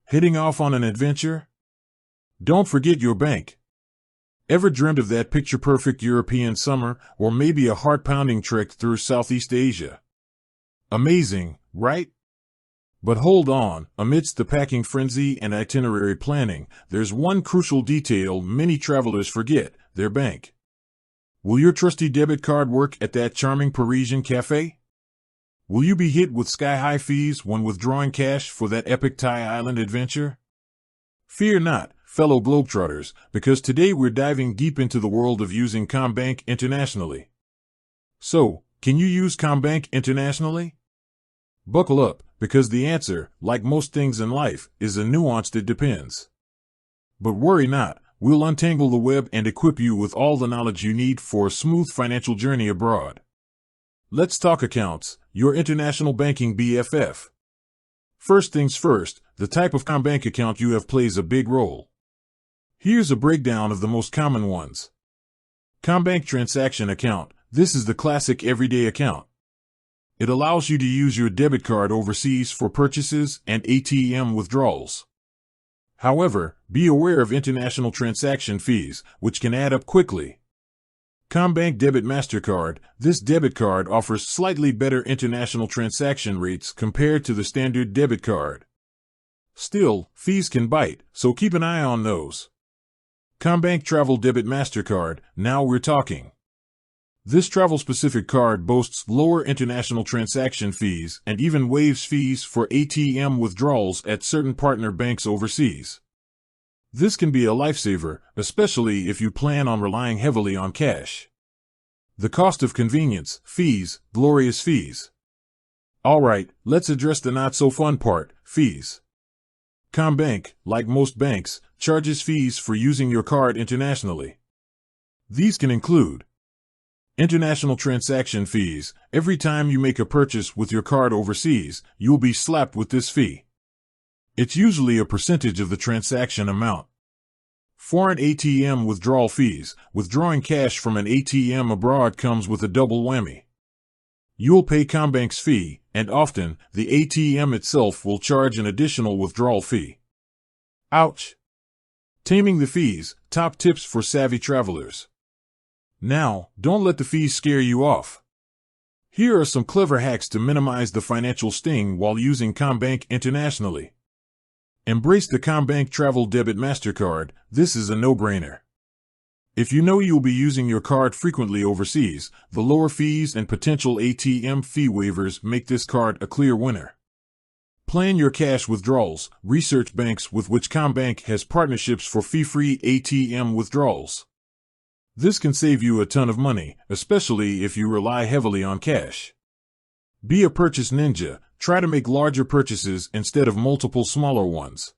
Heading off on an adventure? Don't forget your bank. Ever dreamed of that picture-perfect European summer, or maybe a heart-pounding trek through Southeast Asia? Amazing, right? But hold on, amidst the packing frenzy and itinerary planning, there's one crucial detail many travelers forget: their bank. Will your trusty debit card work at that charming Parisian cafe? Will you be hit with sky-high fees when withdrawing cash for that epic Thai island adventure? Fear not, fellow Globetrotters, because today we're diving deep into the world of using Commbank internationally. So, can you use Commbank internationally? Buckle up, because the answer, like most things in life, is a nuanced "it depends." But worry not, we'll untangle the web and equip you with all the knowledge you need for a smooth financial journey abroad. Let's talk accounts, your international banking BFF. First things first, the type of Commbank account you have plays a big role. Here's a breakdown of the most common ones. Commbank Transaction Account. This is the classic everyday account. It allows you to use your debit card overseas for purchases and ATM withdrawals. However, be aware of international transaction fees, which can add up quickly. Commbank Debit MasterCard. This debit card offers slightly better international transaction rates compared to the standard debit card. Still, fees can bite, so keep an eye on those. Commbank Travel Debit MasterCard. Now we're talking. This travel-specific card boasts lower international transaction fees and even waives fees for ATM withdrawals at certain partner banks overseas. This can be a lifesaver, especially if you plan on relying heavily on cash. The cost of convenience, fees, glorious fees. Alright, let's address the not-so-fun part, fees. Commbank, like most banks, charges fees for using your card internationally. These can include international transaction fees. Every time you make a purchase with your card overseas, you'll be slapped with this fee. It's usually a percentage of the transaction amount. Foreign ATM withdrawal fees. Withdrawing cash from an ATM abroad comes with a double whammy. You'll pay Commbank's fee, and often, the ATM itself will charge an additional withdrawal fee. Ouch! Taming the fees. Top tips for savvy travelers. Now, don't let the fees scare you off. Here are some clever hacks to minimize the financial sting while using Commbank internationally. Embrace the Commbank Travel Debit MasterCard. This is a no-brainer. If you know you'll be using your card frequently overseas, the lower fees and potential ATM fee waivers make this card a clear winner. Plan your cash withdrawals. Research banks with which Commbank has partnerships for fee-free ATM withdrawals. This can save you a ton of money, especially if you rely heavily on cash. Be a purchase ninja. Try to make larger purchases instead of multiple smaller ones.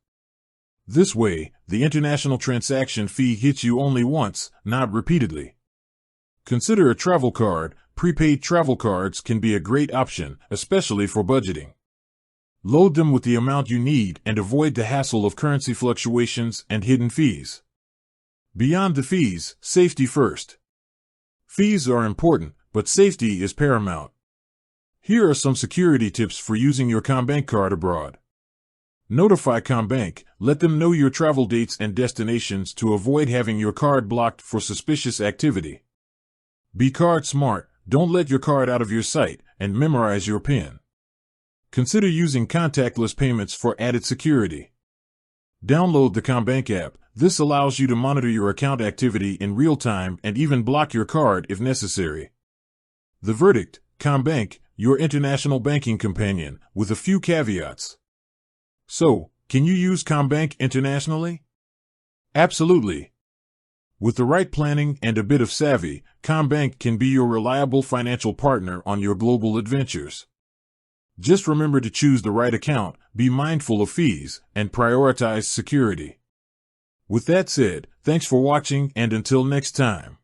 This way, the international transaction fee hits you only once, not repeatedly. Consider a travel card. Prepaid travel cards can be a great option, especially for budgeting. Load them with the amount you need and avoid the hassle of currency fluctuations and hidden fees. Beyond the fees, safety first. Fees are important, but safety is paramount. Here are some security tips for using your Commbank card abroad. Notify Commbank. Let them know your travel dates and destinations to avoid having your card blocked for suspicious activity. Be card smart. Don't let your card out of your sight, and memorize your PIN. Consider using contactless payments for added security. Download the Commbank app. This allows you to monitor your account activity in real time and even block your card if necessary. The verdict: Commbank, your international banking companion, with a few caveats. So, can you use Commbank internationally? Absolutely. With the right planning and a bit of savvy, Commbank can be your reliable financial partner on your global adventures. Just remember to choose the right account, be mindful of fees, and prioritize security. With that said, thanks for watching, and until next time.